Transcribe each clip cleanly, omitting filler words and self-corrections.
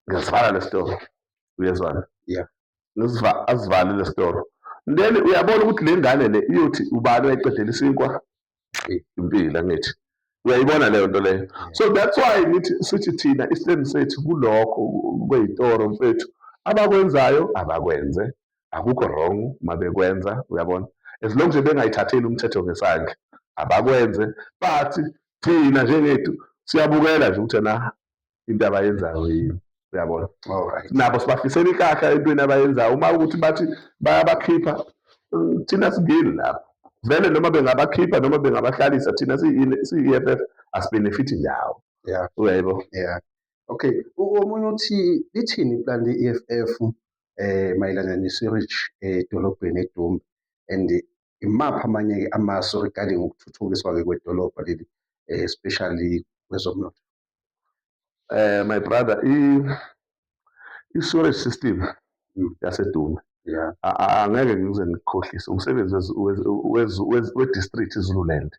ngiyasivala le store, uyezwana, Yeah. asivale le store. Then uyabona ukuthi le ngane le iyothi ubani wayiqedela isinkwa impilo angithi, uyayibona leyo nto leyo. So that's why ngithi sithi thina isithembu sethu kulokho kwey'toro mfethu, abakwenzayo abakwenze, akukho wrong uma bekwenza, uyabona, as long nje bengayithatheli umthetho ngesandla abakwenze, but thina njengethu siyabukela nje ukuthi na into abayenzayo yini, uyabona. Alright. Nabo sibafisela ikakha entweni abayenzayo, uma ukuthi bathi bayabakhipha, thina singeni lapho vele, noma bengabakhipha noma bengabahlalisa, thina siyi-EFF asibenefithi ndawo. Yeah. Uyayibona? Yeah. Okay. Omunye uthi lithini iplan le-EFF mayelana ne-sewage edolobheni eDumbe, and imaphi amanye amasu regarding ukuthuthukiswa-ke kwedolobha leli especially kwezomnotho? My brother, i-sewage system yaseDumbe, Yeah. angeke ngize ngikhohlise umsebenzi we-district iZululand.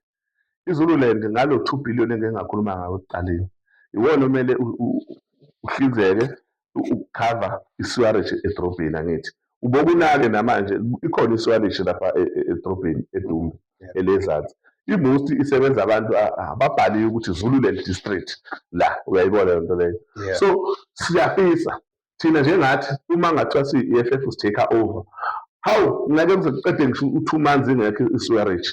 iZululand ngalo 2 billion engeke ngakhuluma ngawo ekuqaleni, iwona omele uhlinzeke ukukhava i-sewerage edrobheni angithi. Ubokunake namanje ikhona i-sewerage lapha edrobheni eDumbe elezansi. I-most isebenza abantu ababhaliwe ukuthi Zululand district la, uyayibona le nto leyo. So siyafisa thina njengathi uma ngathiwa siyi-EFF sitake over, hawu ngeke ngize kuqede ngisho u-2 months ingekho i-sewerage.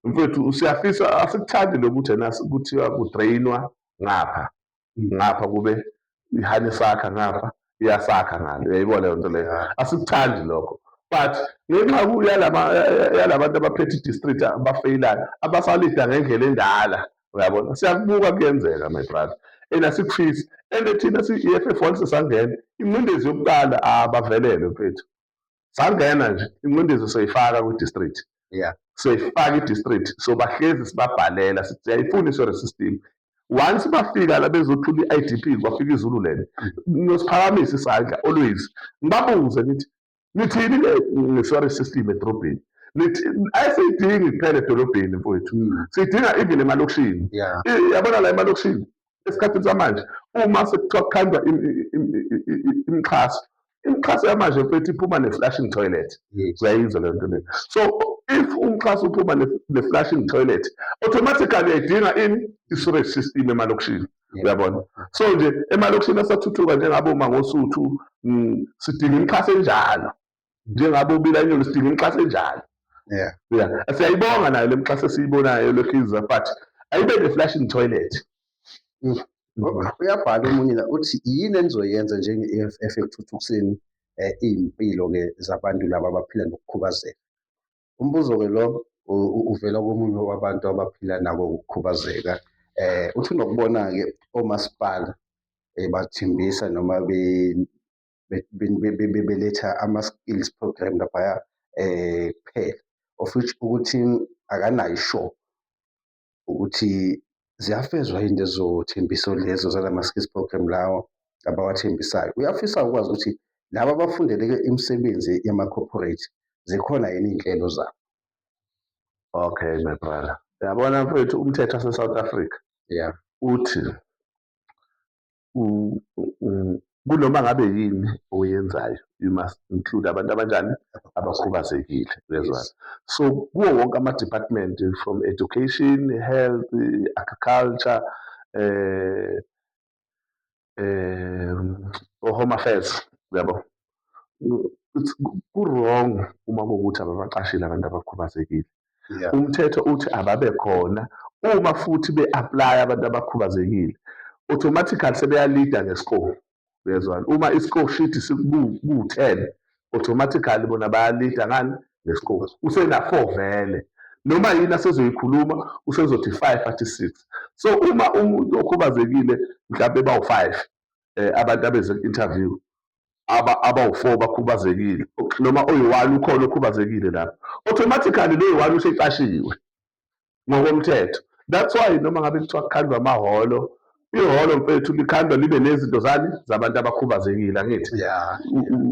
Mfethu siyafisa, asikuthandi lokuthi kuthiwa kudrainwa ngapha kube ihane sakha ngapha iyasakha ngale, uyayibona leyo nto leyo, asikuthandi lokho. But ngenxa yalabantu abaphethe i-district abafeyilayo, abasalida ngendlela endala, uyabona, siyakubuka kuyenzeka my brother, and asikufisi. And thina siyi-EFF once sangena, ingcindezi yokuqala abavelele mfethu, sangena nje ingcindezi soyifaka kwi-district. Yeah. Soyifaka i-district, so bahlezi sibabhalela sithi siyayifuna i-sewerage system. Once bafika la bezothula i-IDP, bafika iZululand, nosiphakamisa isandla always, ngibabuze nithini nge-sewerage system edrobheni, nithi ayisiyidingi kuphela edolobheni mfowethu, siyidinga even emalokishini. Yabona la emalokishini esikhathini samanje, uma sekuthiwa kukhandwa imixhaso yamanje mfethu iphuma ne-flushing toilet. Uyayizwa leyo nto leyo. So if umxhaso uphuma ne-flushing toilet, automatically uyayidinga i-sewerage system emalokishini, uyabona. So nje emalokishini asathuthuka njengabo Mangosuthu, sidinga imixhaso enjalo, njengabo Bilanyoni sidinga imixhaso enjalo. Yeah. Siyayibonga nayo le mixhaso esiyibonayo lokhiza, but ayibe ne-flushing toilet. Uyabhala omunye la uthi yini enizoyenza njenge-EFF ekuthuthukiseni iy'mpilo-ke zabantu laba abaphila nokukhubazeka? Umbuzo-ke lo uvela komunye wabantu abaphila nako ukukhubazeka. Uthi unokubona-ke omasipala bathembisa noma beletha ama-skills program laphaya kuphela, of which ukuthi akanayo ishow ukuthi ziyafezwa into ezothembiso lezo zalama-skills program lawo abawathembisayo. Uyafisa ukwazi ukuthi laba abafundele-ke imisebenzi yama-corporate zikhona yini iy'nhlelo zabo? Okay my brother, uyabona mfethu umthetho wase-South Africa uthi kunoma ngabe yini oyenzayo you must include abantu abanjani, abakhubazekile, uyezwana. So kuwo wonke ama-department from education, health, agriculture, home affairs, uyabo, ku-wrong uma kuwukuthi ababaqashile abantu abakhubazekile. Umthetho uthi ababe khona uma futhi be-aplya abantu abakhubazekile, automatically sebeyalida nge-score, uyezwana. Uma i-score sheet ku-10, automatically bona bayalida ngani nge-score, usena-4 vele, noma yini asezoyikhuluma usezothi 5 athi 6. So uma umuntu okhubazekile mhlawumbe bawu-5 abantu abeze ku-interview, abawu-4 bakhubazekile, noma oyi-1 ukhona okhubazekile lapho, automatically lo-1 useqashiwe ngokomthetho. That's why noma ngabe kuthiwa kukhandwa amahholo, ihholo mfethu likhandwa libe nezinto zani zabantu abakhubazekile angithi.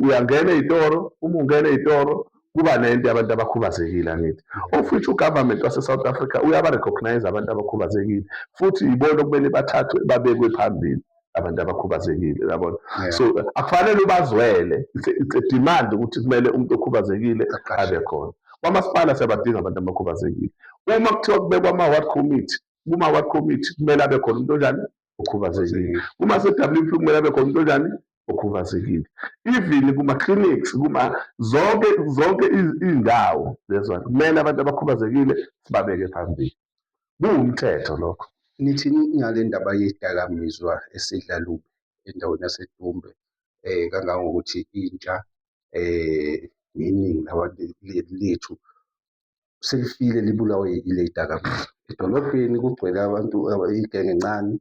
Uyangena ey'toro, uma ungena ey'toro kuba nento yabantu abakhubazekile angithi. Of which ugovernment wase-South Africa uyaba-recognize abantu abakhubazekile, futhi yibona okumele bathathwe babekwe phambili. abantu abakhubazekile, yabona. Yeah. So akufanele ubazwele, it's a demand ukuthi kumele umuntu okhubazekile abe khona. Kwamasipala siyabadinga abantu abakhubazekile. Uma kuthiwa kubekwa ama-ward committee, kuma-ward committee kumele abe khona umuntu onjani? Okhubazekile. Uma se-WP kumele abe khona umuntu onjani? Okhubazekile. Even kuma-clinics, zonke iy'ndawo lezo kumele abantu abakhubazekile sibabeke phambili. Kuwumthetho lokho. Nithini ngale ndaba yezidakamizwa esedlaluba endaweni yaseDumbe, kangangokuthi intsha neningi labantu lethu selifile libulawe ile zidakamizwa. Edolobheni kugcwele abantu igenge encane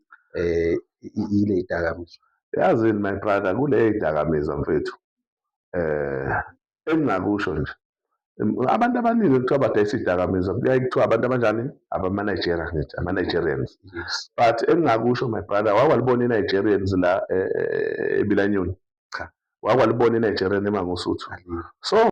ile zidakamizwa. Yazini my brother, kule zidakamizwa mfethu, engingakusho nje, abantu abaningi kuthiwa badayisa izidakamizwa kuyaye kuthiwa abantu abanjani? Ama-Nigerians ngithi, ama-Nigerians. Yes. But engingakusho my brother, wakwalibona i-Nigerians la eBilanyoni? Cha. Wakwalibona i-Nigerian eMangosuthu? So